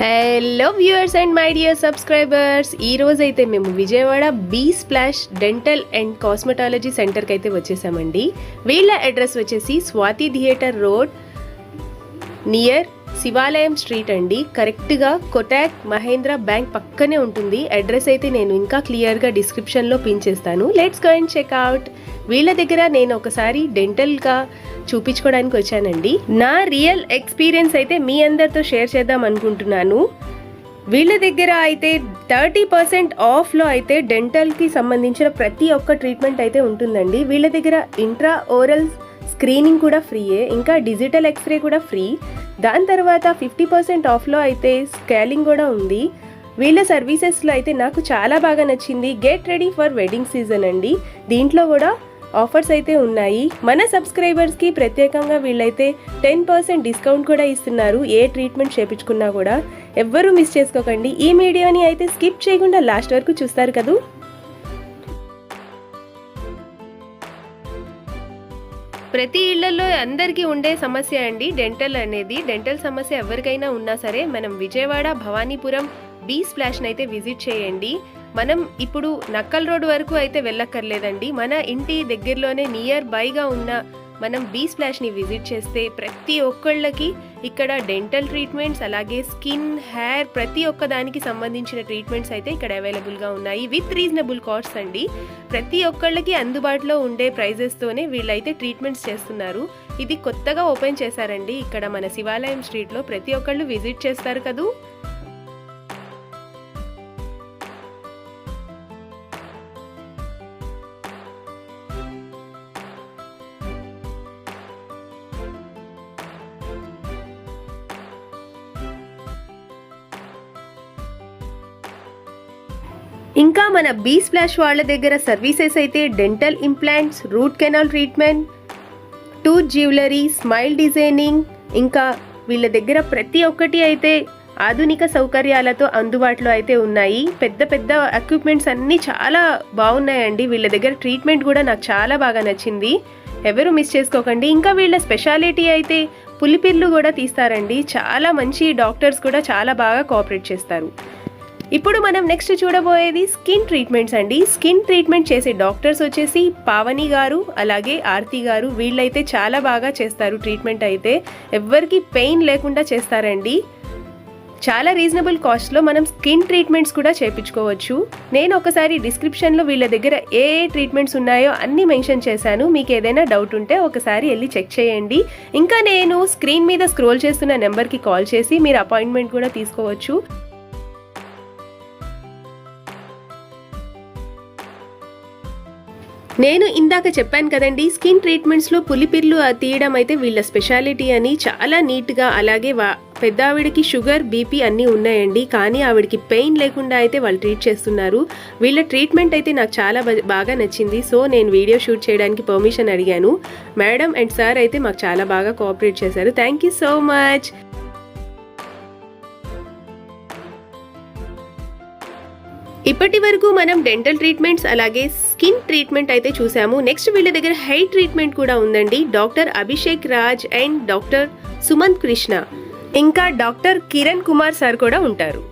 Hello viewers and my dear subscribers, ఈ రోజు అయితే మేము Vijayawada B splash dental and cosmetology సెంటర్కి అయితే వచ్చేసామండి. వీళ్ళ అడ్రస్ వచ్చేసి Swathi theatre road near Shivalayam street అండి. కరెక్ట్గా కొటాక్ మహేంద్ర బ్యాంక్ పక్కనే ఉంటుంది. అడ్రస్ అయితే నేను ఇంకా క్లియర్గా డిస్క్రిప్షన్లో పిన్ చేస్తాను. Let's go and check out. వీళ్ళ దగ్గర నేను ఒకసారి డెంటల్గా చూపించుకోవడానికి వచ్చానండి. నా రియల్ ఎక్స్పీరియన్స్ అయితే మీ అందరితో షేర్ చేద్దాం అనుకుంటున్నాను. వీళ్ళ దగ్గర అయితే 30% ఆఫ్లో అయితే డెంటల్కి సంబంధించిన ప్రతి ఒక్క ట్రీట్మెంట్ అయితే ఉంటుందండి. వీళ్ళ దగ్గర ఇంట్రా ఓరల్ స్క్రీనింగ్ కూడా ఫ్రీయే, ఇంకా డిజిటల్ ఎక్స్రే కూడా ఫ్రీ. దాని తర్వాత 50% ఆఫ్లో అయితే స్కాలింగ్ కూడా ఉంది. వీళ్ళ సర్వీసెస్లో అయితే నాకు చాలా బాగా నచ్చింది. Get ready for wedding season అండి. దీంట్లో కూడా ఆఫర్స్ అయితే ఉన్నాయి. మన సబ్స్క్రైబర్స్కి ప్రత్యేకంగా వీళ్ళైతే 10% డిస్కౌంట్ కూడా ఇస్తున్నారు. ఏ ట్రీట్మెంట్ చేయించుకున్నా కూడా ఎవ్వరూ మిస్ చేసుకోకండి. ఈ వీడియోని అయితే స్కిప్ చేయకుండా లాస్ట్ వరకు చూస్తారు కదూ. ప్రతి ఇళ్లలో అందరికీ ఉండే సమస్య అండి డెంటల్ అనేది. డెంటల్ సమస్య ఎవరికైనా ఉన్నా సరే మనం విజయవాడ భవానీపురం బీ స్ప్లాష్ని అయితే విజిట్ చేయండి. మనం ఇప్పుడు నక్కల్ రోడ్ వరకు అయితే వెళ్ళక్కర్లేదండి. మన ఇంటి దగ్గరలోనే నియర్ బైగా ఉన్న మనం బీ స్ప్లాష్ని విజిట్ చేస్తే ప్రతి ఒక్కళ్ళకి ఇక్కడ డెంటల్ ట్రీట్మెంట్స్, అలాగే స్కిన్, హెయిర్ ప్రతి ఒక్క దానికి సంబంధించిన ట్రీట్మెంట్స్ అయితే ఇక్కడ అవైలబుల్గా ఉన్నాయి విత్ రీజనబుల్ కాస్ట్ అండి. ప్రతి ఒక్కళ్ళకి అందుబాటులో ఉండే ప్రైజెస్తోనే వీళ్ళైతే ట్రీట్మెంట్స్ చేస్తున్నారు. ఇది కొత్తగా ఓపెన్ చేశారండి ఇక్కడ మన శివాలయం స్ట్రీట్లో. ప్రతి ఒక్కళ్ళు విజిట్ చేస్తారు కదూ. ఇంకా మన బీ స్ప్లాష్ వాళ్ళ దగ్గర సర్వీసెస్ అయితే dental implants, root canal treatment, tooth jewellery, smile designing, ఇంకా వీళ్ళ దగ్గర ప్రతి ఒక్కటి అయితే ఆధునిక సౌకర్యాలతో అందుబాటులో అయితే ఉన్నాయి. పెద్ద పెద్ద ఎక్విప్మెంట్స్ అన్నీ చాలా బాగున్నాయండి. వీళ్ళ దగ్గర ట్రీట్మెంట్ కూడా నాకు చాలా బాగా నచ్చింది. ఎవరు మిస్ చేసుకోకండి. ఇంకా వీళ్ళ స్పెషాలిటీ అయితే పులిపిర్లు కూడా తీస్తారండి. చాలా మంచి డాక్టర్స్ కూడా చాలా బాగా కోఆపరేట్ చేస్తారు. ఇప్పుడు మనం నెక్స్ట్ చూడబోయేది స్కిన్ ట్రీట్మెంట్స్ అండి. స్కిన్ ట్రీట్మెంట్ చేసే డాక్టర్స్ వచ్చేసి పావని గారు, అలాగే ఆర్తి గారు. వీళ్ళైతే చాలా బాగా చేస్తారు ట్రీట్మెంట్ అయితే. ఎవ్వరికి పెయిన్ లేకుండా చేస్తారండి. చాలా రీజనబుల్ కాస్ట్లో మనం స్కిన్ ట్రీట్మెంట్స్ కూడా చేయించుకోవచ్చు. నేను ఒకసారి డిస్క్రిప్షన్లో వీళ్ళ దగ్గర ఏ ట్రీట్మెంట్స్ ఉన్నాయో అన్నీ మెన్షన్ చేశాను. మీకు ఏదైనా డౌట్ ఉంటే ఒకసారి వెళ్ళి చెక్ చేయండి. ఇంకా నేను స్క్రీన్ మీద స్క్రోల్ చేస్తున్న నెంబర్కి కాల్ చేసి మీరు అపాయింట్మెంట్ కూడా తీసుకోవచ్చు. నేను ఇందాక చెప్పాను కదండి, స్కిన్ ట్రీట్మెంట్స్లో పులిపిర్లు తీయడం అయితే వీళ్ళ స్పెషాలిటీ అని. చాలా నీట్గా, అలాగే పెద్ద ఆవిడకి షుగర్, బీపీ అన్నీ ఉన్నాయండి, కానీ ఆవిడకి పెయిన్ లేకుండా అయితే వాళ్ళు ట్రీట్ చేస్తున్నారు. వీళ్ళ ట్రీట్మెంట్ అయితే నాకు చాలా బాగా నచ్చింది. సో నేను వీడియో షూట్ చేయడానికి పర్మిషన్ అడిగాను. మేడం అండ్ సార్ అయితే మాకు చాలా బాగా కోఆపరేట్ చేశారు. Thank you so much. ఇప్పటి వరకు మనం డెంటల్ ట్రీట్మెంట్స్ అలాగే స్కిన్ ట్రీట్మెంట్ అయితే చూసాము. నెక్స్ట్ వీళ్ళ దగ్గర హెయిర్ ట్రీట్మెంట్ కూడా ఉందండి. Doctor Abhishek Raj and doctor Sumanth Krishna, ఇంకా డాక్టర్ కిరణ్ కుమార్ సార్ కూడా ఉంటారు.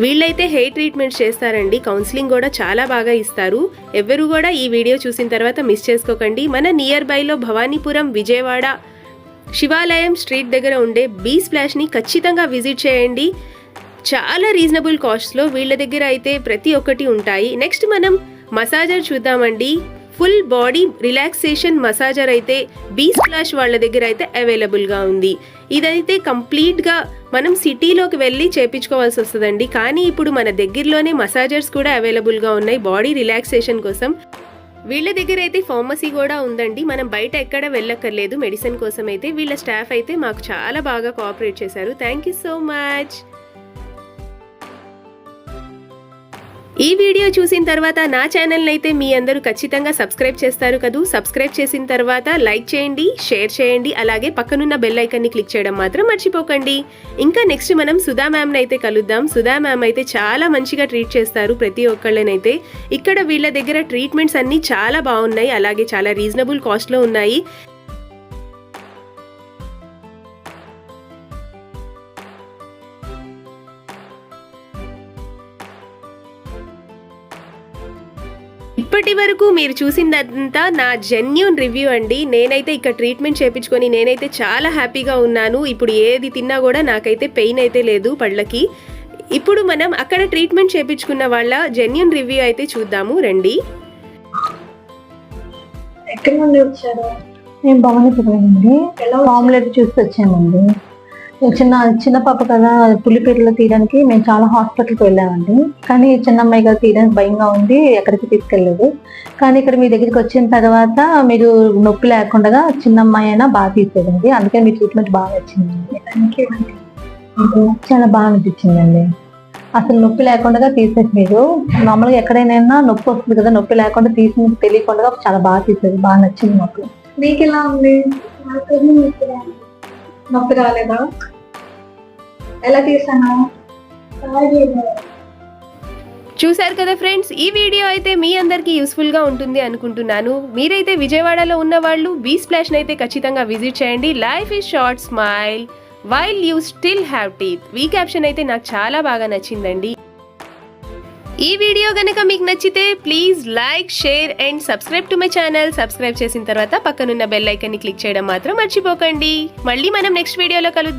వీళ్ళైతే హెయిర్ ట్రీట్మెంట్స్ చేస్తారండి. కౌన్సిలింగ్ కూడా చాలా బాగా ఇస్తారు. ఎవరు కూడా ఈ వీడియో చూసిన తర్వాత మిస్ చేసుకోకండి. మన నియర్ బైలో భవానీపురం విజయవాడ శివాలయం స్ట్రీట్ దగ్గర ఉండే బీ స్ప్లాష్ని ఖచ్చితంగా విజిట్ చేయండి. చాలా రీజనబుల్ కాస్ట్లో వీళ్ళ దగ్గర అయితే ప్రతి ఒక్కటి ఉంటాయి. నెక్స్ట్ మనం మసాజర్ చూద్దామండి. ఫుల్ బాడీ రిలాక్సేషన్ మసాజర్ అయితే బీ స్ప్లాష్ వాళ్ళ దగ్గర అయితే అవైలబుల్గా ఉంది. ఇదైతే కంప్లీట్గా మనం సిటీలోకి వెళ్ళి చేయించుకోవాల్సి వస్తుందండి, కానీ ఇప్పుడు మన దగ్గరలోనే మసాజర్స్ కూడా అవైలబుల్గా ఉన్నాయి బాడీ రిలాక్సేషన్ కోసం. వీళ్ళ దగ్గర అయితే ఫార్మసీ కూడా ఉందండి. మనం బయట ఎక్కడ వెళ్ళక్కర్లేదు మెడిసిన్ కోసం అయితే. వీళ్ళ స్టాఫ్ అయితే మాకు చాలా బాగా కోఆపరేట్ చేశారు. Thank you so much. ఈ వీడియో చూసిన తర్వాత నా ఛానల్ని అయితే మీ అందరూ ఖచ్చితంగా సబ్స్క్రైబ్ చేస్తారు కదూ. సబ్స్క్రైబ్ చేసిన తర్వాత లైక్ చేయండి, షేర్ చేయండి, అలాగే పక్కనున్న బెల్ ఐకాన్ని క్లిక్ చేయడం మాత్రం మర్చిపోకండి. ఇంకా నెక్స్ట్ మనం సుధా మ్యామ్ని అయితే కలుద్దాం. సుధా మ్యామ్ అయితే చాలా మంచిగా ట్రీట్ చేస్తారు ప్రతి ఒక్కళ్ళనైతే. ఇక్కడ వీళ్ళ దగ్గర ట్రీట్మెంట్స్ అన్నీ చాలా బాగున్నాయి, అలాగే చాలా రీజనబుల్ కాస్ట్లో ఉన్నాయి. ఇప్పటి వరకు మీరు చూసిందంతా నా జెన్యూన్ రివ్యూ అండి. నేనైతే ఇక్కడ ట్రీట్మెంట్ చేయించుకొని నేనైతే చాలా హ్యాపీగా ఉన్నాను. ఇప్పుడు ఏది తిన్నా కూడా నాకైతే పెయిన్ అయితే లేదు పళ్ళకి. ఇప్పుడు మనం అక్కడ ట్రీట్మెంట్ చేయించుకున్న వాళ్ళ జెన్యూన్ రివ్యూ అయితే చూద్దాము రండి. ఎక్కడి నుండి వచ్చారు? నేను భవానీపురండి. ఆమ్లెట్ చూసి వచ్చామండి. చిన్న పాప కదా పులిపేటలో తీయడానికి మేము చాలా హాస్పిటల్కి వెళ్ళామండి. కానీ చిన్న అమ్మాయి గారు తీయడానికి భయంగా ఉంది, ఎక్కడికి తీసుకెళ్ళలేదు. కానీ ఇక్కడ మీ దగ్గరికి వచ్చిన తర్వాత మీరు నొప్పి లేకుండా చిన్న అమ్మాయి అయినా బాగా తీసేదండి. అందుకే మీ ట్రీట్మెంట్ బాగా వచ్చిందండి. చాలా బాగా అనిపించిందండి. అసలు నొప్పి లేకుండా తీసేది. మీరు మామూలుగా ఎక్కడైనా నొప్పి వస్తుంది కదా, నొప్పి లేకుండా తీసి తెలియకుండా చాలా బాగా తీసేది. బాగా నచ్చింది మాకు. మీకు ఎలా ఉంది? నొప్పి రాలేదా? ఎలా తీసాను? చూశారు కదా ఫ్రెండ్స్, ఈ వీడియో అయితే మీ అందరికీ యూస్ఫుల్గా ఉంటుంది అనుకుంటున్నాను. మీరైతే విజయవాడలో ఉన్న వాళ్ళు బీ స్ప్లాష్ని అయితే ఖచ్చితంగా విజిట్ చేయండి. Life is short, smile while you still have teeth. ఈ క్యాప్షన్ అయితే నాకు చాలా బాగా నచ్చిందండి. ఈ వీడియో కనుక మీకు నచ్చితే please like, share and subscribe to my channel. Subscribe చేసిన తర్వాత పక్కనున్న బెల్ ఐకాన్ని క్లిక్ చేయడం మాత్రం మర్చిపోకండి. మళ్ళీ మనం నెక్స్ట్ వీడియోలో కలుద్దాం.